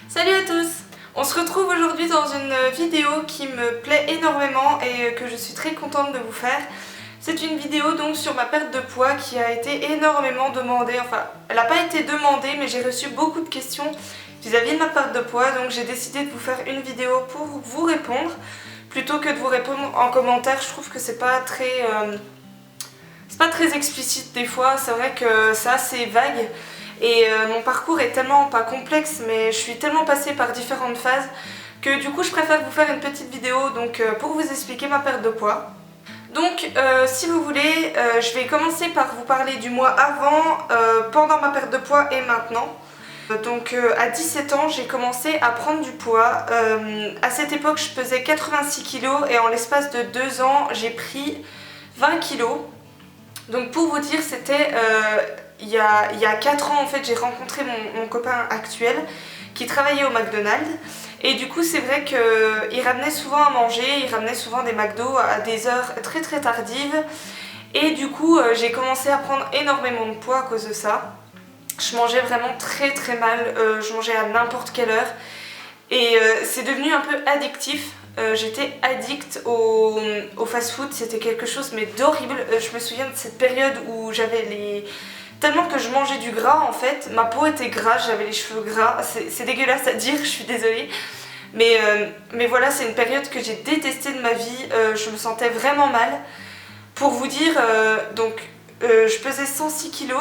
Salut à tous! On se retrouve aujourd'hui dans une vidéo qui me plaît énormément et que je suis très contente de vous faire. C'est une vidéo donc sur ma perte de poids qui a été énormément demandée, enfin elle n'a pas été demandée mais j'ai reçu beaucoup de questions vis-à-vis de ma perte de poids, donc j'ai décidé de vous faire une vidéo pour vous répondre plutôt que de vous répondre en commentaire. Je trouve que c'est pas très explicite des fois, c'est vrai que c'est assez vague. Et mon parcours est tellement pas complexe, mais je suis tellement passée par différentes phases que du coup je préfère vous faire une petite vidéo donc, pour vous expliquer ma perte de poids. Donc si vous voulez, je vais commencer par vous parler du mois avant, pendant ma perte de poids et maintenant. Donc à 17 ans j'ai commencé à prendre du poids. À cette époque je pesais 86 kg et en l'espace de 2 ans j'ai pris 20 kg. Donc pour vous dire, c'était il y a 4 ans en fait, j'ai rencontré mon copain actuel qui travaillait au McDonald's. Et du coup c'est vrai qu'il ramenait souvent à manger, il ramenait souvent des McDo à des heures très tardives. Et du coup j'ai commencé à prendre énormément de poids à cause de ça. Je mangeais vraiment très mal, je mangeais à n'importe quelle heure. Et c'est devenu un peu addictif. J'étais addict au fast-food, c'était quelque chose mais d'horrible. Je me souviens de cette période où j'avais tellement que je mangeais du gras en fait, ma peau était grasse, j'avais les cheveux gras, c'est dégueulasse à dire, je suis désolée. Mais voilà, c'est une période que j'ai détestée de ma vie, je me sentais vraiment mal. Pour vous dire, je pesais 106 kg.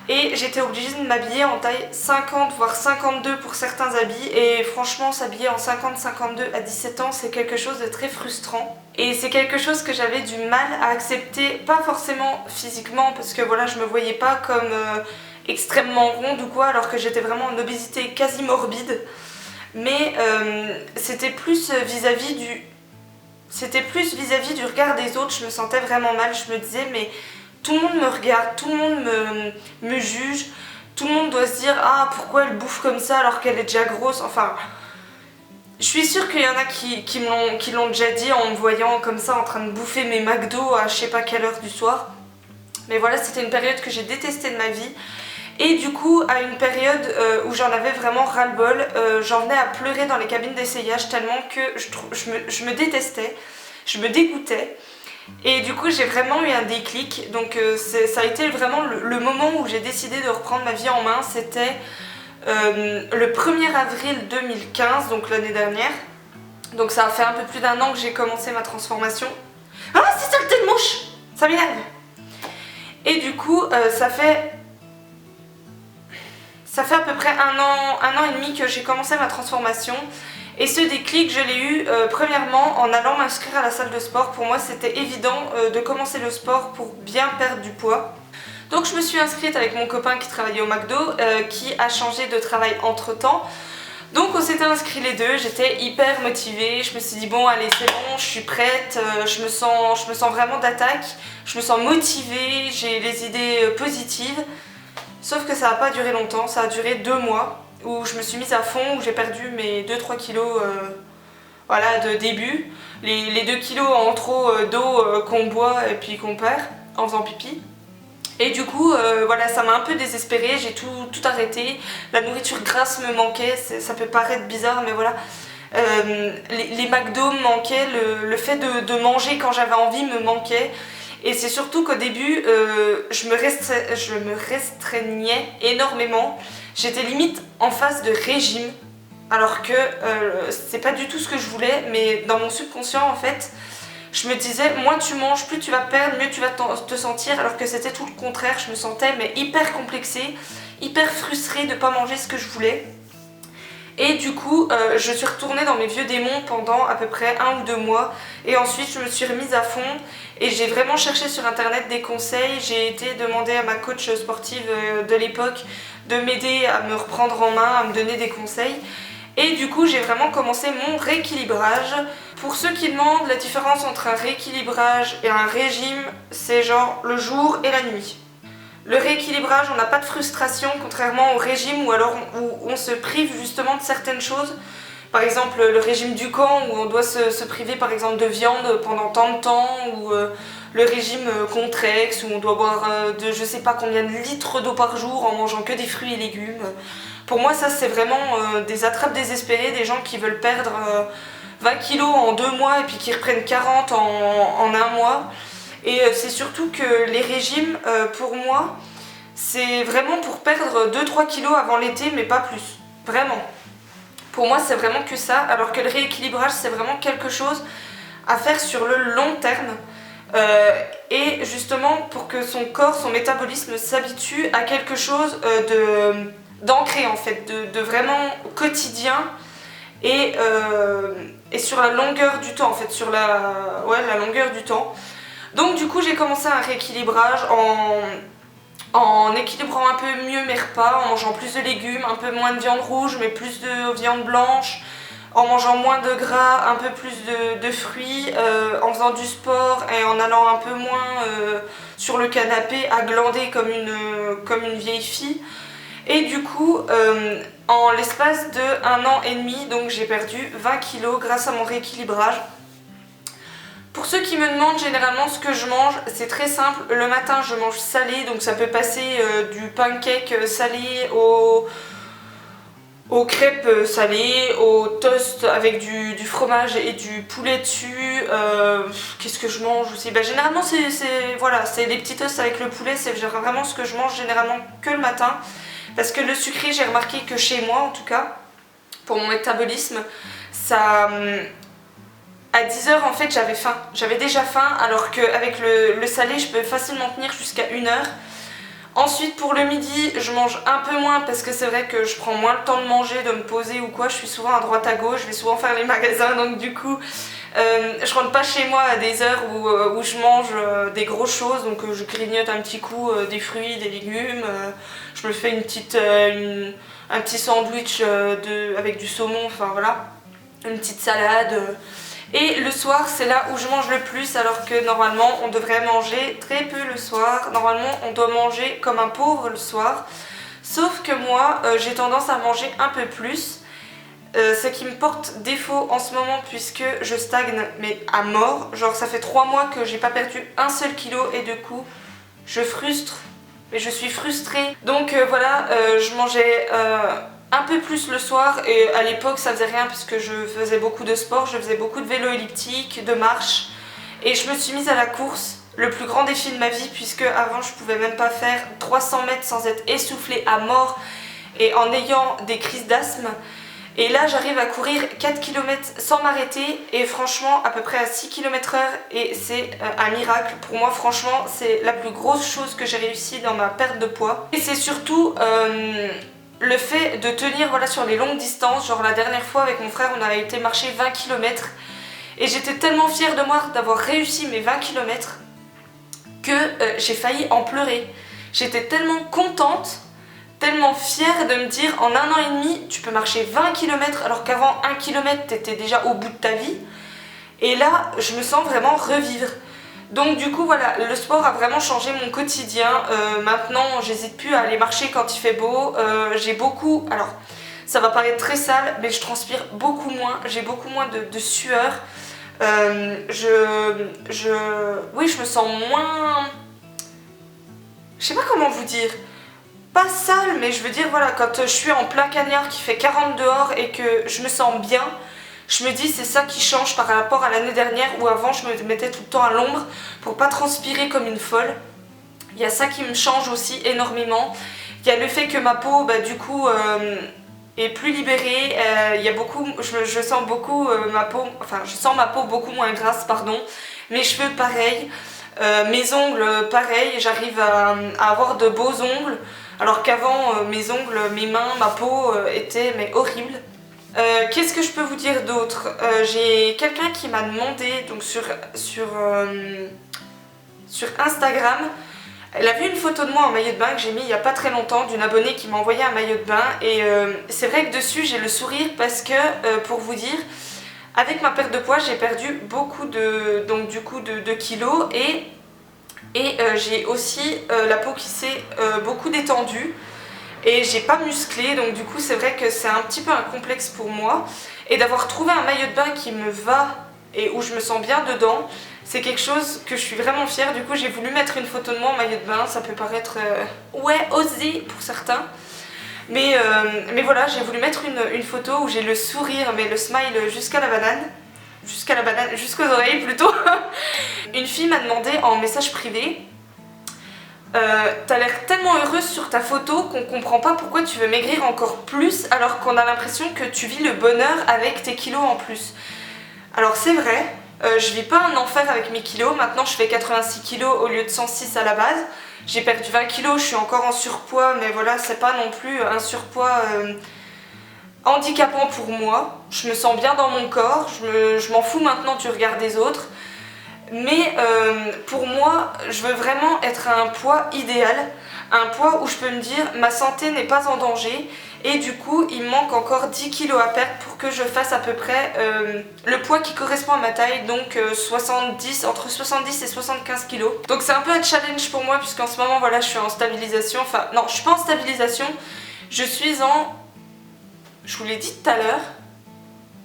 Et j'étais obligée de m'habiller en taille 50 voire 52 pour certains habits. Et franchement s'habiller en 50-52 à 17 ans c'est quelque chose de très frustrant. Et c'est quelque chose que j'avais du mal à accepter, pas forcément physiquement parce que voilà je me voyais pas comme extrêmement ronde ou quoi, alors que j'étais vraiment en obésité quasi morbide. Mais c'était plus vis-à-vis du regard des autres, je me sentais vraiment mal, je me disais mais tout le monde me regarde, tout le monde me juge, tout le monde doit se dire ah pourquoi elle bouffe comme ça alors qu'elle est déjà grosse, enfin je suis sûre qu'il y en a qui l'ont déjà dit en me voyant comme ça en train de bouffer mes McDo à je sais pas quelle heure du soir. Mais voilà, c'était une période que j'ai détestée de ma vie. Et du coup, à une période où j'en avais vraiment ras-le-bol, j'en venais à pleurer dans les cabines d'essayage tellement que je me détestais, je me dégoûtais. Et du coup j'ai vraiment eu un déclic, donc ça a été vraiment le moment où j'ai décidé de reprendre ma vie en main. C'était le 1er avril 2015, donc l'année dernière. Donc ça a fait un peu plus d'1 an que j'ai commencé ma transformation. Ah c'est saleté de mouche, ça m'énerve. Et du coup ça fait à peu près un an et demi que j'ai commencé ma transformation. Et ce déclic, je l'ai eu premièrement en allant m'inscrire à la salle de sport. Pour moi, c'était évident de commencer le sport pour bien perdre du poids. Donc je me suis inscrite avec mon copain qui travaillait au McDo, qui a changé de travail entre temps. Donc on s'était inscrits les deux, j'étais hyper motivée, je me suis dit bon allez c'est bon, je suis prête, je me sens vraiment d'attaque, je me sens motivée, j'ai les idées positives. Sauf que ça n'a pas duré longtemps, ça a duré 2 mois. Où je me suis mise à fond, où j'ai perdu mes 2-3 kilos voilà, de début. Les 2 kilos en trop d'eau qu'on boit et puis qu'on perd en faisant pipi. Et du coup, voilà, ça m'a un peu désespérée, j'ai tout arrêté. La nourriture grasse me manquait, ça peut paraître bizarre, mais voilà. Les McDo me manquaient, le fait de manger quand j'avais envie me manquait. Et c'est surtout qu'au début, je me restreignais énormément. J'étais limite en phase de régime, alors que c'est pas du tout ce que je voulais, mais dans mon subconscient en fait, je me disais moins tu manges, plus tu vas perdre, mieux tu vas te sentir, alors que c'était tout le contraire. Je me sentais mais hyper complexée, hyper frustrée de pas manger ce que je voulais. Et du coup, je suis retournée dans mes vieux démons pendant à peu près 1 ou 2 mois. Et ensuite, je me suis remise à fond et j'ai vraiment cherché sur internet des conseils. J'ai été demander à ma coach sportive de l'époque de m'aider à me reprendre en main, à me donner des conseils. Et du coup, j'ai vraiment commencé mon rééquilibrage. Pour ceux qui demandent la différence entre un rééquilibrage et un régime, c'est genre le jour et la nuit. Le rééquilibrage, on n'a pas de frustration, contrairement au régime où on se prive justement de certaines choses. Par exemple le régime du camp où on doit se priver par exemple de viande pendant tant de temps, ou le régime Contrex où on doit boire de je sais pas combien de litres d'eau par jour en mangeant que des fruits et légumes. Pour moi ça c'est vraiment des attrapes désespérées, des gens qui veulent perdre 20 kilos en 2 mois et puis qui reprennent 40 en 1 mois. Et c'est surtout que les régimes pour moi c'est vraiment pour perdre 2-3 kilos avant l'été mais pas plus, vraiment. Pour moi c'est vraiment que ça, alors que le rééquilibrage c'est vraiment quelque chose à faire sur le long terme. Et justement pour que son corps, son métabolisme s'habitue à quelque chose d'ancré en fait, de vraiment quotidien et sur la longueur du temps en fait, sur la longueur du temps. Donc du coup j'ai commencé un rééquilibrage en équilibrant un peu mieux mes repas, en mangeant plus de légumes, un peu moins de viande rouge mais plus de viande blanche, en mangeant moins de gras, un peu plus de fruits, en faisant du sport et en allant un peu moins sur le canapé à glander comme une vieille fille. Et du coup, en l'espace de 1 an et demi, donc j'ai perdu 20 kilos grâce à mon rééquilibrage. Pour ceux qui me demandent généralement ce que je mange, c'est très simple. Le matin, je mange salé, donc ça peut passer du pancake salé aux crêpes salées, au toast avec du fromage et du poulet dessus. Qu'est-ce que je mange aussi? Généralement c'est les petits toasts avec le poulet, c'est vraiment ce que je mange généralement que le matin. Parce que le sucré, j'ai remarqué que chez moi en tout cas, pour mon métabolisme, ça... À 10 h en fait j'avais faim, j'avais déjà faim, alors qu'avec le salé je peux facilement tenir jusqu'à 1 h. Ensuite pour le midi je mange un peu moins parce que c'est vrai que je prends moins le temps de manger, de me poser ou quoi, je suis souvent à droite à gauche, je vais souvent faire les magasins, donc du coup je rentre pas chez moi à des heures où je mange des grosses choses, donc je grignote un petit coup des fruits, des légumes, je me fais un petit sandwich avec du saumon, enfin voilà, une petite salade. Et le soir c'est là où je mange le plus, alors que normalement on devrait manger très peu le soir. Normalement on doit manger comme un pauvre le soir. Sauf que moi j'ai tendance à manger un peu plus. Ce qui me porte défaut en ce moment puisque je stagne mais à mort. Genre ça fait 3 mois que j'ai pas perdu un seul kilo et du coup je frustre. Mais je suis frustrée. Donc voilà, je mangeais... un peu plus le soir, et à l'époque ça faisait rien parce que je faisais beaucoup de sport, je faisais beaucoup de vélo elliptique, de marche, et je me suis mise à la course, le plus grand défi de ma vie, puisque avant je pouvais même pas faire 300 mètres sans être essoufflée à mort et en ayant des crises d'asthme. Et là j'arrive à courir 4 km sans m'arrêter, et franchement à peu près à 6 km/h, et c'est un miracle. Pour moi franchement c'est la plus grosse chose que j'ai réussi dans ma perte de poids. Et c'est surtout le fait de tenir sur les longues distances. Genre la dernière fois avec mon frère on a été marcher 20 km et j'étais tellement fière de moi d'avoir réussi mes 20 km que j'ai failli en pleurer. J'étais tellement contente, tellement fière de me dire en 1 an et demi tu peux marcher 20 km alors qu'avant 1 km t'étais déjà au bout de ta vie. Et là je me sens vraiment revivre. Donc du coup voilà, le sport a vraiment changé mon quotidien. Maintenant j'hésite plus à aller marcher quand il fait beau. J'ai beaucoup, alors ça va paraître très sale, mais je transpire beaucoup moins, j'ai beaucoup moins de sueur. Oui, je me sens moins... Je sais pas comment vous dire. Pas sale, mais je veux dire voilà, quand je suis en plein cagnard qui fait 40 dehors et que je me sens bien, je me dis c'est ça qui change par rapport à l'année dernière où avant je me mettais tout le temps à l'ombre pour pas transpirer comme une folle. Il y a ça qui me change aussi énormément. Il y a le fait que ma peau du coup est plus libérée. Il y a beaucoup, je sens beaucoup ma peau, enfin je sens ma peau beaucoup moins grasse, pardon. Mes cheveux pareil, mes ongles pareil, j'arrive à avoir de beaux ongles. Alors qu'avant mes ongles, mes mains, ma peau étaient mais horribles. Qu'est-ce que je peux vous dire d'autre? J'ai quelqu'un qui m'a demandé donc sur Instagram, elle a vu une photo de moi en maillot de bain que j'ai mis il n'y a pas très longtemps, d'une abonnée qui m'a envoyé un maillot de bain, et c'est vrai que dessus j'ai le sourire parce que pour vous dire, avec ma perte de poids j'ai perdu beaucoup de kilos, et j'ai aussi la peau qui s'est beaucoup détendue. Et j'ai pas musclé, donc du coup c'est vrai que c'est un petit peu un complexe pour moi. Et d'avoir trouvé un maillot de bain qui me va et où je me sens bien dedans, c'est quelque chose que je suis vraiment fière. Du coup j'ai voulu mettre une photo de moi en maillot de bain, ça peut paraître ouais, osé pour certains. Mais voilà, j'ai voulu mettre une photo où j'ai le sourire, mais le smile jusqu'à la banane. Jusqu'aux oreilles plutôt. Une fille m'a demandé en message privé, t'as l'air tellement heureuse sur ta photo qu'on comprend pas pourquoi tu veux maigrir encore plus alors qu'on a l'impression que tu vis le bonheur avec tes kilos en plus. Alors c'est vrai, je vis pas un enfer avec mes kilos, maintenant je fais 86 kilos au lieu de 106 à la base. J'ai perdu 20 kilos, je suis encore en surpoids, mais voilà, c'est pas non plus un surpoids handicapant pour moi. Je me sens bien dans mon corps, je m'en fous maintenant du regard des autres. Mais pour moi, je veux vraiment être à un poids idéal, un poids où je peux me dire ma santé n'est pas en danger et du coup il me manque encore 10 kilos à perdre pour que je fasse à peu près le poids qui correspond à ma taille, donc entre 70 et 75 kilos. Donc c'est un peu un challenge pour moi puisqu'en ce moment voilà, je suis en stabilisation, enfin non, je suis pas en stabilisation, je suis en, je vous l'ai dit tout à l'heure,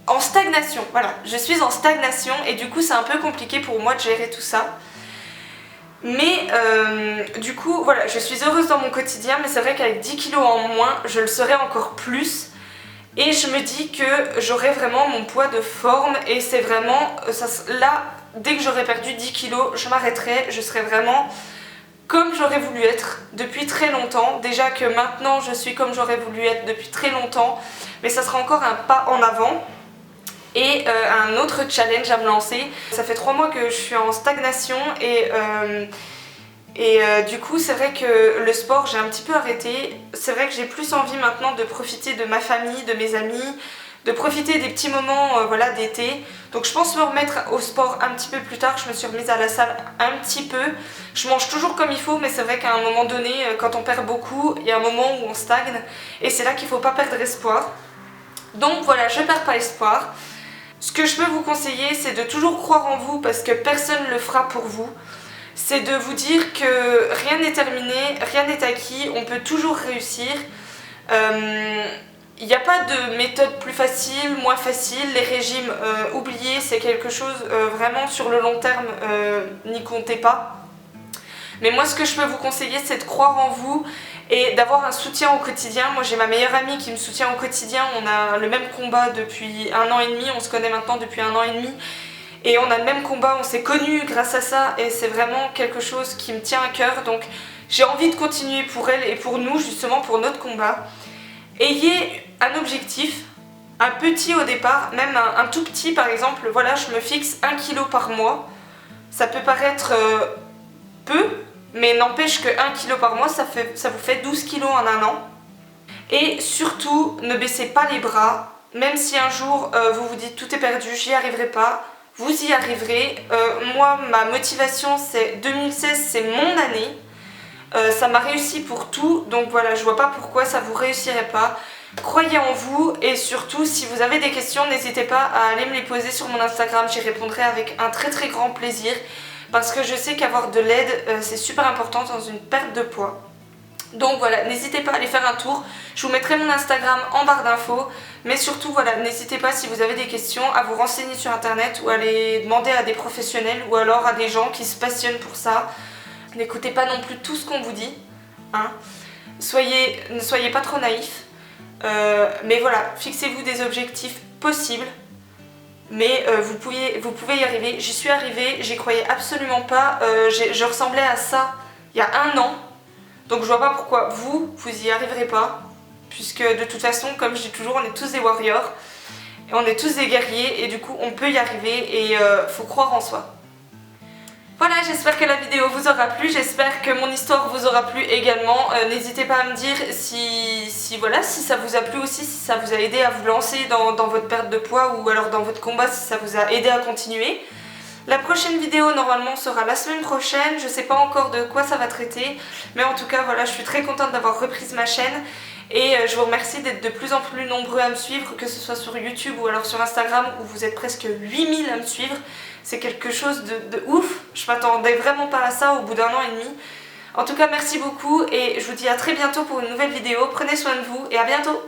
en stagnation, voilà, je suis en stagnation et du coup c'est un peu compliqué pour moi de gérer tout ça. Mais du coup, voilà, je suis heureuse dans mon quotidien, mais c'est vrai qu'avec 10 kilos en moins, je le serai encore plus. Et je me dis que j'aurai vraiment mon poids de forme et c'est vraiment, là, dès que j'aurai perdu 10 kilos, je m'arrêterai, je serai vraiment comme j'aurais voulu être depuis très longtemps. Déjà que maintenant, je suis comme j'aurais voulu être depuis très longtemps, mais ça sera encore un pas en avant. Et un autre challenge à me lancer. Ça fait 3 mois que je suis en stagnation et du coup c'est vrai que le sport j'ai un petit peu arrêté. C'est vrai que j'ai plus envie maintenant de profiter de ma famille, de mes amis, de profiter des petits moments voilà, d'été. Donc je pense me remettre au sport un petit peu plus tard. Je me suis remise à la salle un petit peu. Je mange toujours comme il faut, mais c'est vrai qu'à un moment donné, quand on perd beaucoup, il y a un moment où on stagne. Et c'est là qu'il ne faut pas perdre espoir. Donc voilà, je ne perds pas espoir. Ce que je peux vous conseiller, c'est de toujours croire en vous parce que personne ne le fera pour vous. C'est de vous dire que rien n'est terminé, rien n'est acquis, on peut toujours réussir. Il n'y a pas de méthode plus facile, moins facile. Les régimes, oubliés, c'est quelque chose vraiment sur le long terme, n'y comptez pas. Mais moi, ce que je peux vous conseiller, c'est de croire en vous et d'avoir un soutien au quotidien. Moi j'ai ma meilleure amie qui me soutient au quotidien, on a le même combat depuis 1 an et demi, on se connaît maintenant depuis 1 an et demi et on a le même combat, on s'est connus grâce à ça et c'est vraiment quelque chose qui me tient à cœur. Donc j'ai envie de continuer pour elle et pour nous, justement pour notre combat. Ayez un objectif, un petit au départ, même un tout petit par exemple, voilà, je me fixe 1 kg par mois. Ça peut paraître peu, mais n'empêche que 1 kg par mois, ça vous fait 12 kg en 1 an. Et surtout, ne baissez pas les bras. Même si un jour, vous vous dites tout est perdu, j'y arriverai pas, vous y arriverez. Moi, ma motivation, c'est 2016, c'est mon année. Ça m'a réussi pour tout, donc voilà, je vois pas pourquoi ça vous réussirait pas. Croyez en vous et surtout, si vous avez des questions, n'hésitez pas à aller me les poser sur mon Instagram, j'y répondrai avec un très très grand plaisir. Parce que je sais qu'avoir de l'aide, c'est super important dans une perte de poids. Donc voilà, n'hésitez pas à aller faire un tour. Je vous mettrai mon Instagram en barre d'infos. Mais surtout, voilà, n'hésitez pas si vous avez des questions à vous renseigner sur internet ou à les demander à des professionnels ou alors à des gens qui se passionnent pour ça. N'écoutez pas non plus tout ce qu'on vous dit. Hein. Ne soyez pas trop naïfs. Mais voilà, fixez-vous des objectifs possibles. Mais vous pouvez y arriver. J'y suis arrivée, j'y croyais absolument pas. Je ressemblais à ça il y a 1 an. Donc je vois pas pourquoi vous y arriverez pas. Puisque de toute façon, comme je dis toujours, on est tous des warriors. Et on est tous des guerriers et du coup on peut y arriver et faut croire en soi. Voilà, j'espère que la vidéo vous aura plu, j'espère que mon histoire vous aura plu également. N'hésitez pas à me dire si ça vous a plu aussi, si ça vous a aidé à vous lancer dans votre perte de poids ou alors dans votre combat, si ça vous a aidé à continuer. La prochaine vidéo normalement sera la semaine prochaine, je sais pas encore de quoi ça va traiter, mais en tout cas voilà, je suis très contente d'avoir repris ma chaîne. Et je vous remercie d'être de plus en plus nombreux à me suivre, que ce soit sur YouTube ou alors sur Instagram où vous êtes presque 8000 à me suivre. C'est quelque chose de ouf, je m'attendais vraiment pas à ça au bout d'1 an et demi. En tout cas merci beaucoup et je vous dis à très bientôt pour une nouvelle vidéo, prenez soin de vous et à bientôt.